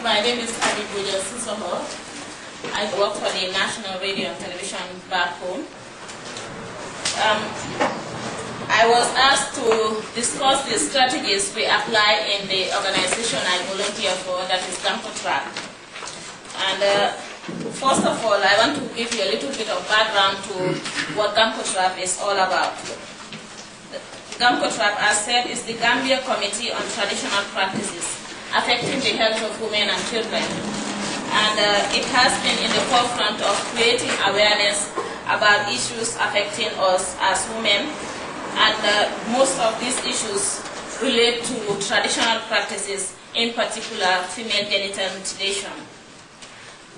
My name is Adibuja Sisoho. I work for the National Radio and Television back home. I was asked to discuss the strategies we apply in the organization I volunteer for, that is GAMCOTRAP. And first of all, I want to give you a little bit of background to what GAMCOTRAP is all about. GAMCOTRAP, as said, is the Gambia Committee on Traditional Practices affecting the health of women and children. And it has been in the forefront of creating awareness about issues affecting us as women. And most of these issues relate to traditional practices, in particular female genital mutilation.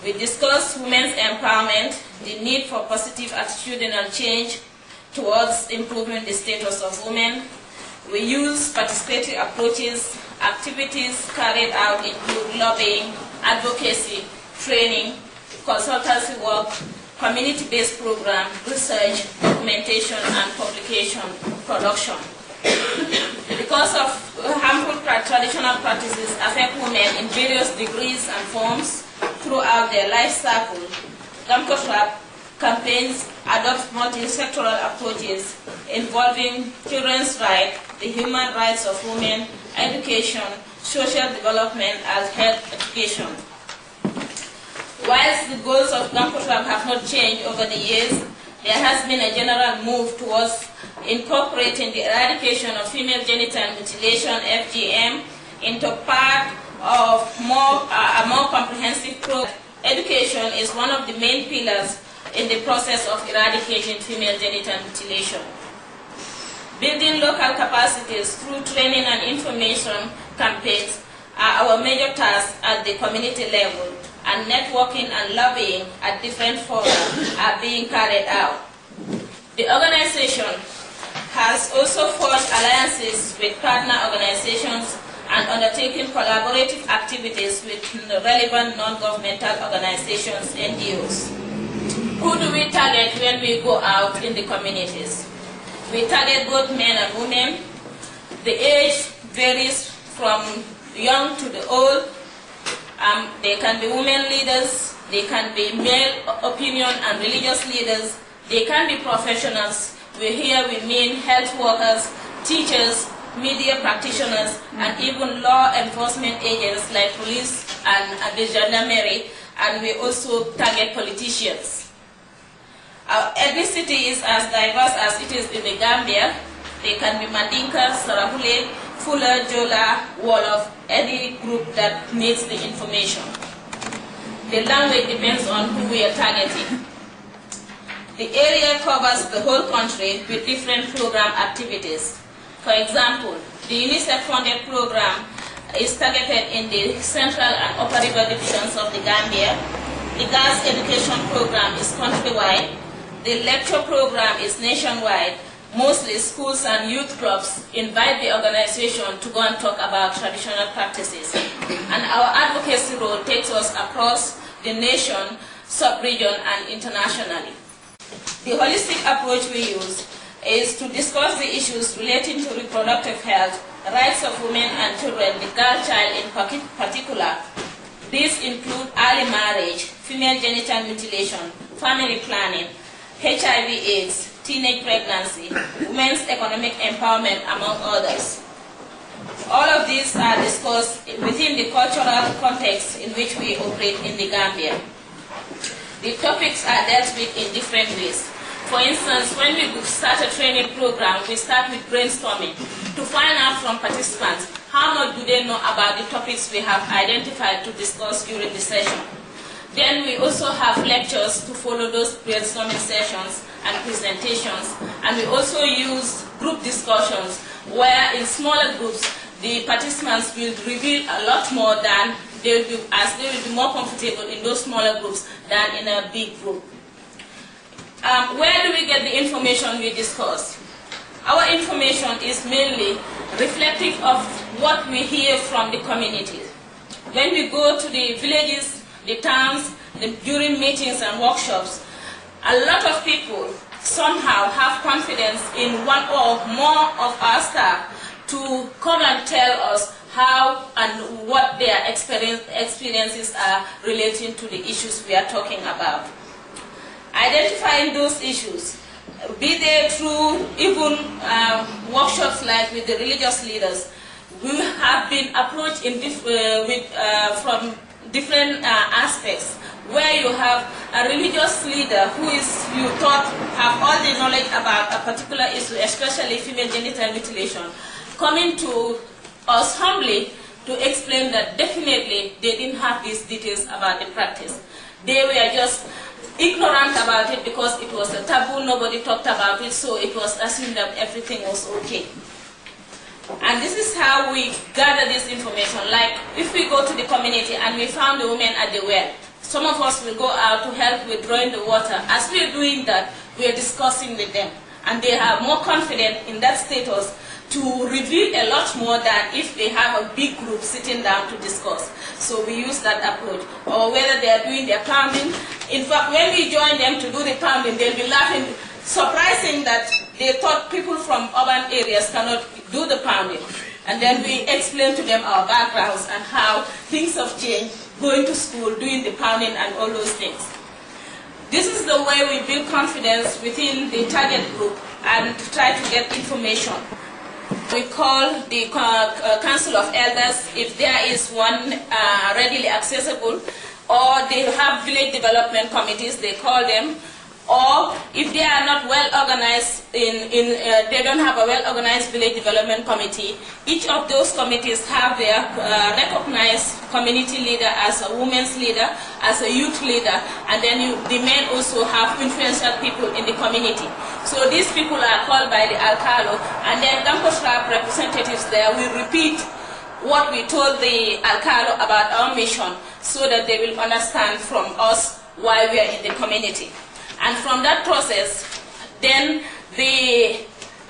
We discuss women's empowerment, the need for positive attitudinal change towards improving the status of women. We use participatory approaches. Activities carried out include lobbying, advocacy, training, consultancy work, community-based program, research, documentation, and publication production. Because of harmful traditional practices affect women in various degrees and forms throughout their life cycle, GAMCOTRAP campaigns adopt multi-sectoral approaches involving children's rights, the human rights of women, education, social development, and health education. Whilst the goals of GAMCOTRAP have not changed over the years, there has been a general move towards incorporating the eradication of female genital mutilation, FGM, into part of a more comprehensive program. Education is one of the main pillars in the process of eradicating female genital mutilation. Building local capacities through training and information campaigns are our major tasks at the community level, and networking and lobbying at different fora are being carried out. The organization has also forged alliances with partner organizations and undertaken collaborative activities with relevant non-governmental organizations, NGOs. Who do we target when we go out in the communities? We target both men and women. The age varies from young to the old. They can be women leaders, they can be male opinion and religious leaders, they can be professionals. We mean health workers, teachers, media practitioners, and even law enforcement agents like police and the gendarmerie, and we also target politicians. Our ethnicity is as diverse as it is in the Gambia. They can be Mandinka, Sarahule, Fula, Jola, Wolof, any group that needs the information. The language depends on who we are targeting. The area covers the whole country with different program activities. For example, the UNICEF-funded program is targeted in the central and upper river divisions of the Gambia. The girls' education program is countrywide. The lecture program is nationwide. Mostly schools and youth clubs invite the organization to go and talk about traditional practices. And our advocacy role takes us across the nation, sub-region, and internationally. The holistic approach we use is to discuss the issues relating to reproductive health, rights of women and children, the girl child in particular. These include early marriage, female genital mutilation, family planning, HIV/AIDS, teenage pregnancy, women's economic empowerment, among others. All of these are discussed within the cultural context in which we operate in the Gambia. The topics are dealt with in different ways. For instance, when we start a training program, we start with brainstorming to find out from participants how much do they know about the topics we have identified to discuss during the session. Then we also have lectures to follow those brainstorming sessions and presentations, and we also use group discussions where in smaller groups the participants will reveal a lot more than they will be more comfortable in those smaller groups than in a big group. Where do we get the information we discuss? Our information is mainly reflective of what we hear from the community. When we go to the villages, the towns, during meetings and workshops, a lot of people somehow have confidence in one or more of our staff to come and tell us how and what their experiences are relating to the issues we are talking about. Identifying those issues, be they through even workshops like with the religious leaders. We have been approached in from different aspects, where you have a religious leader who is, you thought, have all the knowledge about a particular issue, especially female genital mutilation, coming to us humbly to explain that definitely they didn't have these details about the practice. They were just ignorant about it because it was a taboo, nobody talked about it, so it was assumed that everything was okay. And this is how we gather this information. Like, if we go to the community and we found the women at the well, some of us will go out to help with drawing the water. As we are doing that, we are discussing with them. And they are more confident in that status to reveal a lot more than if they have a big group sitting down to discuss. So we use that approach. Or whether they are doing their pounding. In fact, when we join them to do the pounding, they'll be laughing, surprising that they thought people from urban areas cannot do the pounding. And then we explain to them our backgrounds and how things have changed, going to school, doing the pounding and all those things. This is the way we build confidence within the target group and try to get information. We call the Council of Elders, if there is one readily accessible, or they have village development committees, they call them. Or if they are not well organized, they don't have a well organized village development committee, each of those committees have their recognized community leader as a women's leader, as a youth leader, and then the men also have influential people in the community. So these people are called by the Alcalo, and then Gampostrap representatives there will repeat what we told the Alcalo about our mission so that they will understand from us why we are in the community. And from that process, then the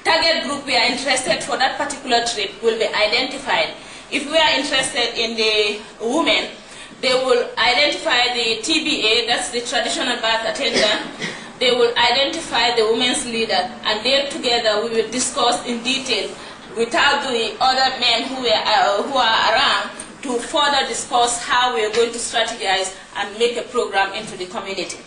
target group we are interested for that particular trip will be identified. If we are interested in the women, they will identify the TBA, that's the traditional birth attendant. They will identify the women's leader, and then together we will discuss in detail without the other men who are around to further discuss how we are going to strategize and make a program into the community.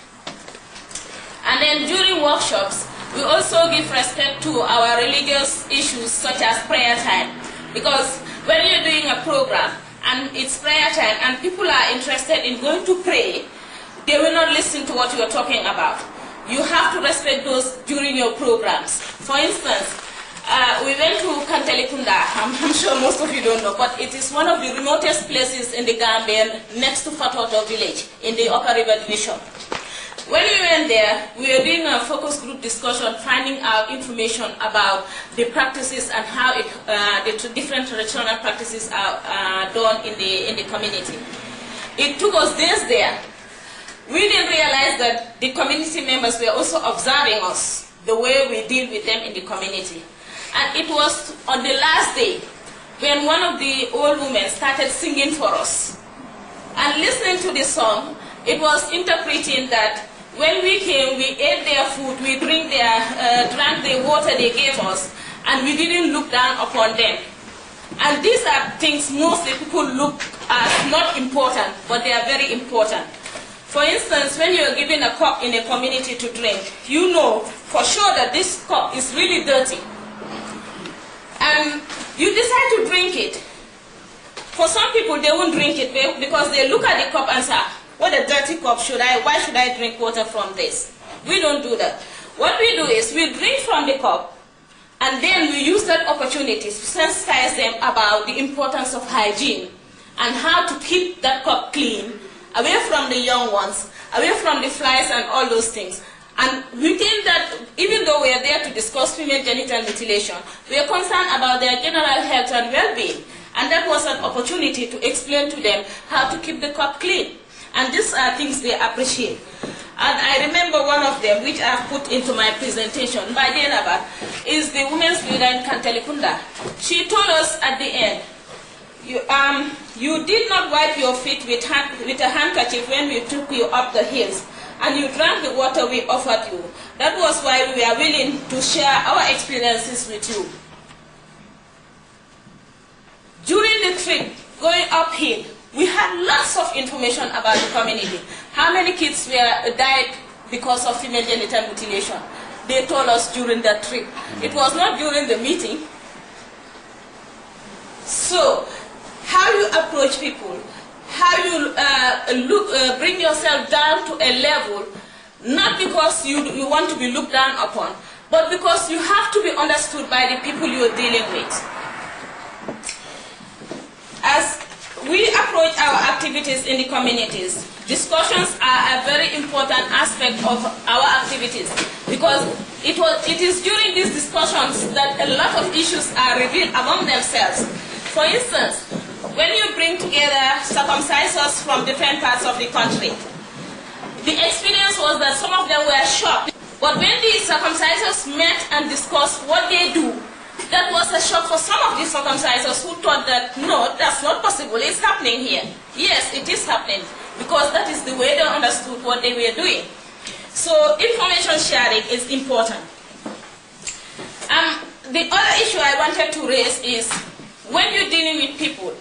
And then during workshops, we also give respect to our religious issues such as prayer time. Because when you're doing a program and it's prayer time and people are interested in going to pray, they will not listen to what you're talking about. You have to respect those during your programs. For instance, we went to Kantelikunda. I'm sure most of you don't know, but it is one of the remotest places in the Gambia next to Fatoto village in the Upper River Division. When we went there, we were doing a focus group discussion, finding out information about the practices and how the different traditional practices are done in the community. It took us days there. We didn't realize that the community members were also observing us, the way we deal with them in the community. And it was on the last day when one of the old women started singing for us. And listening to the song, it was interpreting that when we came, we ate their food, we drank the water they gave us, and we didn't look down upon them. And these are things mostly people look as not important, but they are very important. For instance, when you are given a cup in a community to drink, you know for sure that this cup is really dirty. And you decide to drink it. For some people, they won't drink it because they look at the cup and say, what a dirty cup, why should I drink water from this? We don't do that. What we do is we drink from the cup, and then we use that opportunity to sensitize them about the importance of hygiene and how to keep that cup clean, away from the young ones, away from the flies and all those things. And within that, even though we are there to discuss female genital mutilation, we are concerned about their general health and well-being. And that was an opportunity to explain to them how to keep the cup clean. And these are things they appreciate. And I remember one of them, which I have put into my presentation, by Denaba, is the women's leader in Kantelikunda. She told us at the end, you did not wipe your feet with a handkerchief when we took you up the hills, and you drank the water we offered you. That was why we are willing to share our experiences with you. During the trip, going uphill, we had lots of information about the community. How many kids died because of female genital mutilation? They told us during that trip. It was not during the meeting. So, how you approach people, how you bring yourself down to a level, not because you want to be looked down upon, but because you have to be understood by the people you are dealing with. As we approach our activities in the communities, discussions are a very important aspect of our activities, because it is during these discussions that a lot of issues are revealed among themselves. For instance, when you bring together circumcisers from different parts of the country, the experience was that some of them were shocked. But when the circumcisers met and discussed what they do, that was a shock for some of the circumcisers who thought that, no, that's not possible, it's happening here. Yes, it is happening, because that is the way they understood what they were doing. So information sharing is important. The other issue I wanted to raise is, when you're dealing with people,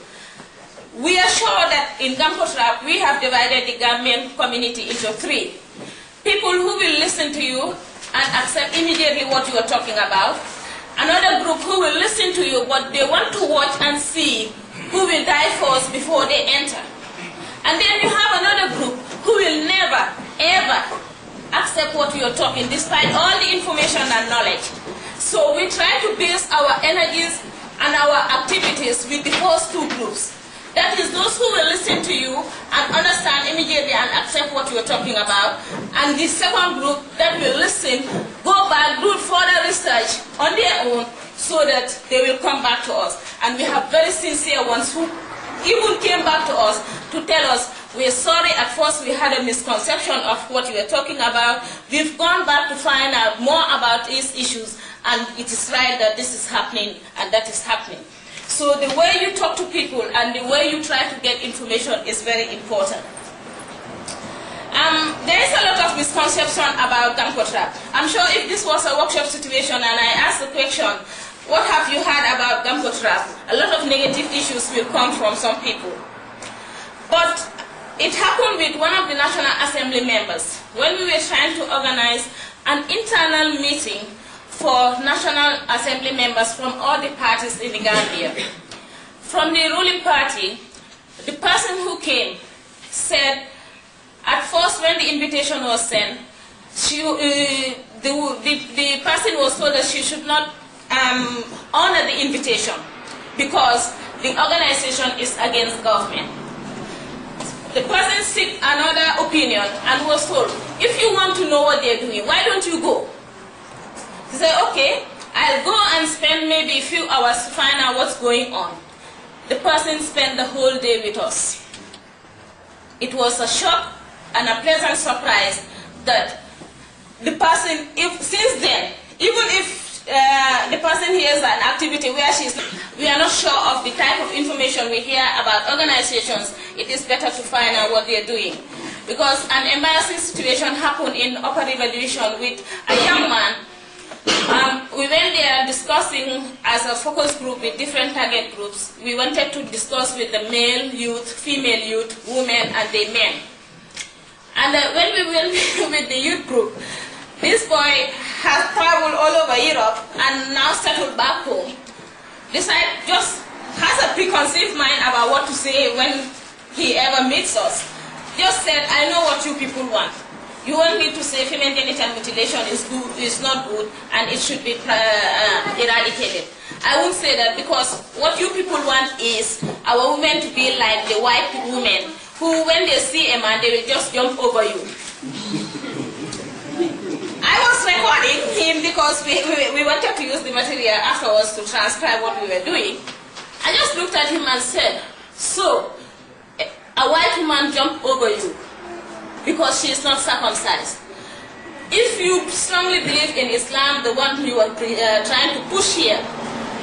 we are sure that in Gampotrap we have divided the Gambian community into three. People who will listen to you and accept immediately what you are talking about. Another group who will listen to you, but they want to watch and see who will die first before they enter. And then you have another group who will never, ever accept what you are talking, despite all the information and knowledge. So we try to base our energies and our activities with the first two groups. That is those who will listen to you and understand immediately and accept what you are talking about. And the second group that will listen, go back, do further research on their own so that they will come back to us. And we have very sincere ones who even came back to us to tell us, we're sorry, at first we had a misconception of what you were talking about. We've gone back to find out more about these issues, and it is right that this is happening and that is happening. So the way you talk to people and the way you try to get information is very important. There is a lot of misconception about Gampotrap. I'm sure if this was a workshop situation and I asked the question, what have you heard about Gampotrap? A lot of negative issues will come from some people. But it happened with one of the National Assembly members when we were trying to organize an internal meeting for National Assembly members from all the parties in the Gambia. From the ruling party, the person who came said, at first when the invitation was sent, the person was told that she should not honor the invitation because the organization is against government. The person sought another opinion and was told, if you want to know what they're doing, why don't you go? He said, okay, I'll go and spend maybe a few hours to find out what's going on. The person spent the whole day with us. It was a shock and a pleasant surprise that the person, since then, even if the person hears an activity where we are not sure of the type of information we hear about organizations, it is better to find out what they are doing. Because an embarrassing situation happened in Upper River Division with a young man. We went there discussing as a focus group with different target groups. We wanted to discuss with the male youth, female youth, women, and the men. And when we went with the youth group, this boy has traveled all over Europe and now settled back home. Just has a preconceived mind about what to say when he ever meets us. Just said, I know what you people want. You want me to say female genital mutilation is not good and it should be eradicated. I won't say that, because what you people want is our women to be like the white women who, when they see a man, they will just jump over you. I was recording him because we wanted to use the material afterwards to transcribe what we were doing. I just looked at him and said, so, a white woman jumped over you because she is not circumcised. If you strongly believe in Islam, the one you are trying to push here,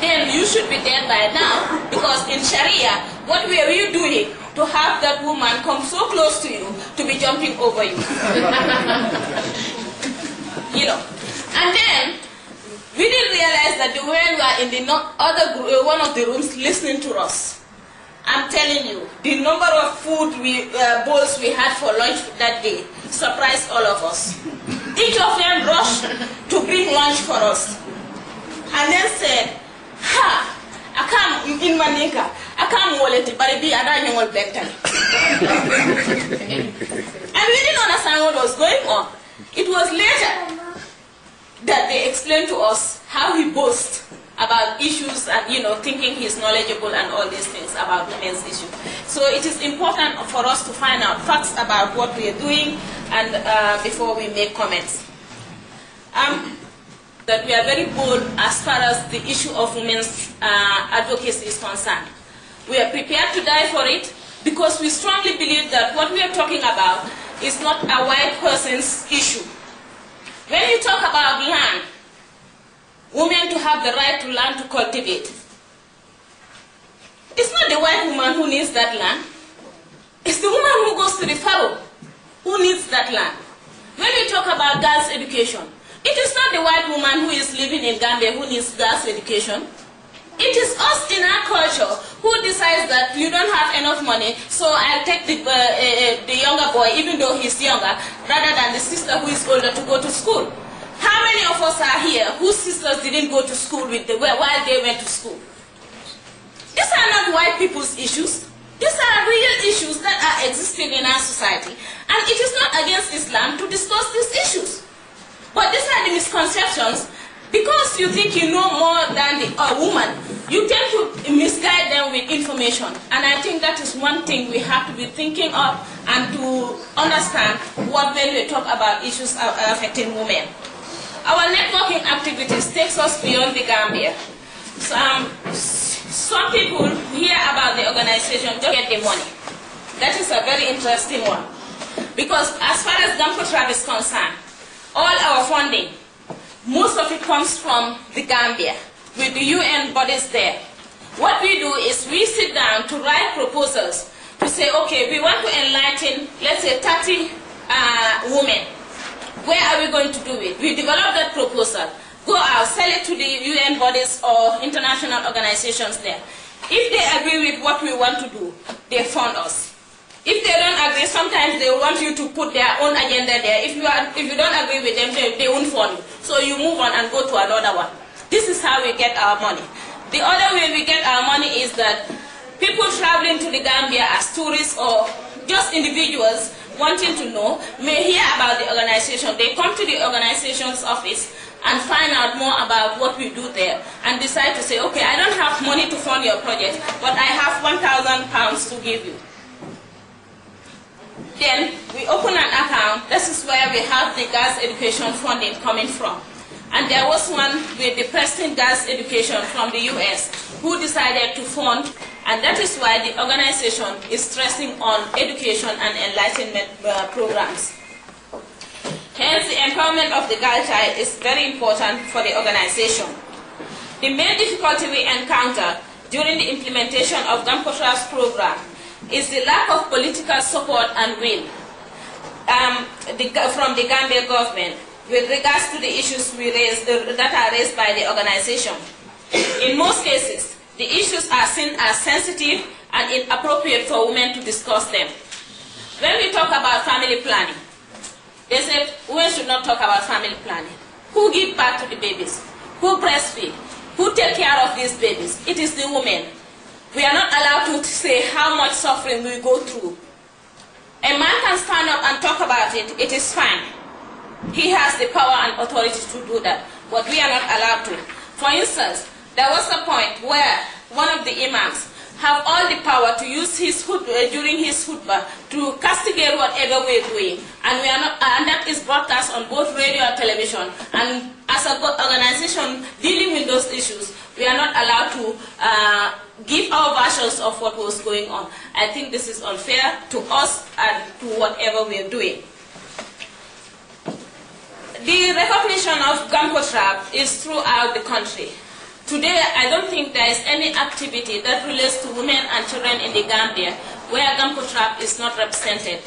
then you should be dead by now, because in Sharia, what were you doing to have that woman come so close to you to be jumping over you? You know. And then, we didn't realize that the women were in the one of the rooms listening to us. I'm telling you, the number of food bowls we had for lunch that day surprised all of us. Each of them rushed to bring lunch for us. And then said, ha, I come in Maninka, I come wallet, but it be a annual bedtime. And we didn't understand what was going on. It was later that they explained to us how he boasts about issues and, thinking he's knowledgeable and all these things about women's issues. So it is important for us to find out facts about what we are doing and before we make comments. That we are very bold as far as the issue of women's advocacy is concerned. We are prepared to die for it because we strongly believe that what we are talking about is not a white person's issue. When you talk about land, women to have the right to land to cultivate, it's not the white woman who needs that land. It's the woman who goes to the furrow who needs that land. When we talk about girls' education, it is not the white woman who is living in Gambia who needs girls' education. It is us in our culture who decides that you don't have enough money, so I'll take the younger boy, even though he's younger, rather than the sister who is older to go to school. How many of us are here whose sisters didn't go to school while they went to school? These are not white people's issues. These are real issues that are existing in our society. And it is not against Islam to discuss these issues. But these are the misconceptions. Because you think you know more than a woman, you tend to misguide them with information. And I think that is one thing we have to be thinking of and to understand when we talk about issues affecting women. Our networking activities takes us beyond the Gambia. Some people hear about the organization just get the money. That is a very interesting one. Because as far as GAMCOTRAB is concerned, all our funding, most of it comes from the Gambia, with the UN bodies there. What we do is we sit down to write proposals to say, okay, we want to enlighten, let's say, 30 women. Where are we going to do it? We develop that proposal, go out, sell it to the UN bodies or international organizations there. If they agree with what we want to do, they fund us. If they don't agree, sometimes they want you to put their own agenda there. If you don't agree with them, they won't fund you. So you move on and go to another one. This is how we get our money. The other way we get our money is that people traveling to the Gambia as tourists or just individuals wanting to know may hear about the organization. They come to the organization's office and find out more about what we do there and decide to say, okay, I don't have money to fund your project, but I have £1,000 to give you. Then we open an account. This is where we have the girls' education funding coming from. And there was one with the Preston Girls Education from the US who decided to fund, and that is why the organization is stressing on education and enlightenment programs. Hence, the empowerment of the girl child is very important for the organization. The main difficulty we encounter during the implementation of GAMCOTRAB's program is the lack of political support and will from the Gambia government with regards to the issues we raise, that are raised by the organization. In most cases, the issues are seen as sensitive and inappropriate for women to discuss them. When we talk about family planning, they said women should not talk about family planning. Who give birth to the babies? Who breastfeed? Who take care of these babies? It is the women. We are not allowed to say how much suffering we go through. A man can stand up and talk about it, it is fine. He has the power and authority to do that, but we are not allowed to. For instance, there was a point where one of the imams have all the power to use his during his khutbah to castigate whatever we're doing, and we are not, and that is broadcast on both radio and television. And as an organization dealing with those issues, we are not allowed to give our versions of what was going on. I think this is unfair to us and to whatever we are doing. The recognition of GAMCOTRAB is throughout the country. Today, I don't think there is any activity that relates to women and children in the Gambia where GAMCOTRAB is not represented.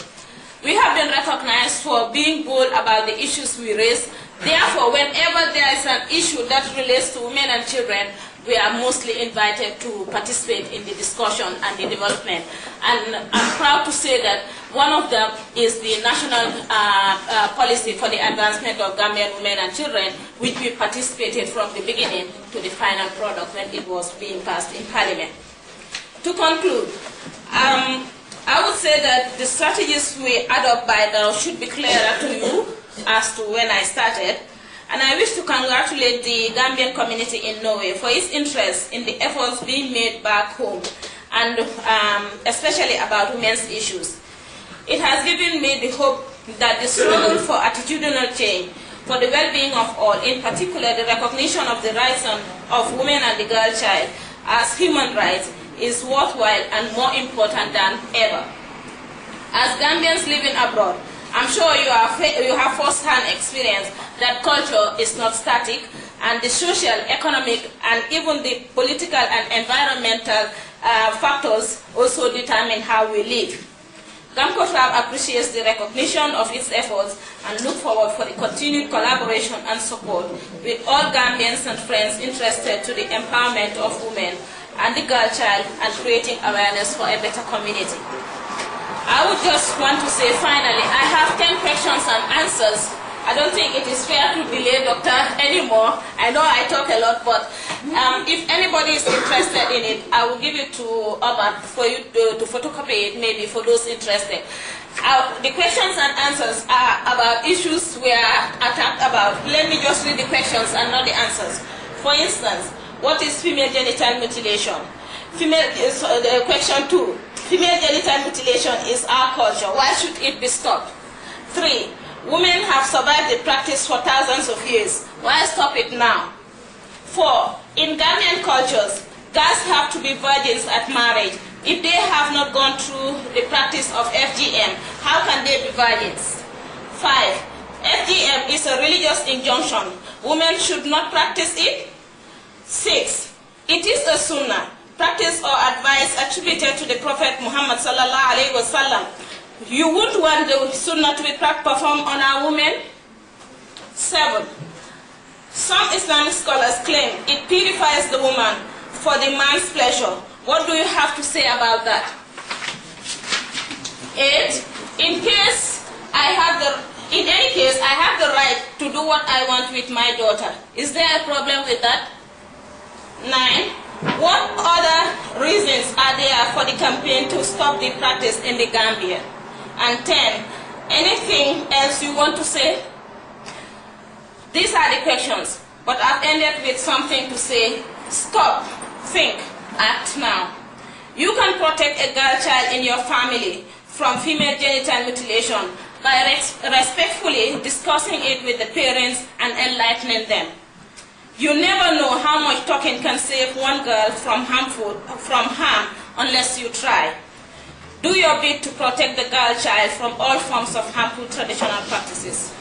We have been recognized for being bold about the issues we raise. Therefore, whenever there is an issue that relates to women and children, we are mostly invited to participate in the discussion and the development. And I'm proud to say that one of them is the National Policy for the Advancement of Gambian Women and Children, which we participated from the beginning to the final product when it was being passed in Parliament. To conclude, I would say that the strategies we adopt by now should be clearer to you as to when I started. And I wish to congratulate the Gambian community in Norway for its interest in the efforts being made back home, and especially about women's issues. It has given me the hope that the struggle for attitudinal change, for the well-being of all, in particular the recognition of the rights of women and the girl child as human rights, is worthwhile and more important than ever. As Gambians living abroad, I'm sure you have first-hand experience that culture is not static, and the social, economic, and even the political and environmental factors also determine how we live. GAMCOTRAB appreciates the recognition of its efforts and look forward for the continued collaboration and support with all Gambians and friends interested to the empowerment of women and the girl child and creating awareness for a better community. I would just want to say finally, I have 10 questions and answers. I don't think it is fair to delay Doctor anymore. I know I talk a lot, but if anybody is interested in it, I will give it to Omar for you to photocopy it, maybe for those interested. The questions and answers are about issues we are attacked about. Let me just read the questions and not the answers. For instance, what is female genital mutilation? Question 2. Female genital mutilation is our culture. Why should it be stopped? 3. Women have survived the practice for thousands of years. Why stop it now? 4. In Gambian cultures, girls have to be virgins at marriage. If they have not gone through the practice of FGM, how can they be virgins? 5. FGM is a religious injunction. Women should not practice it. 6. It is a sunnah, practice or advice attributed to the Prophet Muhammad sallallahu alaihi wasallam. You would want the sunnah to be performed on our women. 7. Some Islamic scholars claim it purifies the woman for the man's pleasure. What do you have to say about that? 8. In any case, I have the right to do what I want with my daughter. Is there a problem with that? 9. What other reasons are there for the campaign to stop the practice in the Gambia? And 10. Anything else you want to say? These are the questions, but I've ended with something to say. Stop, think, act now. You can protect a girl child in your family from female genital mutilation by respectfully discussing it with the parents and enlightening them. You never know how much talking can save one girl from harm unless you try. Do your bit to protect the girl child from all forms of harmful traditional practices.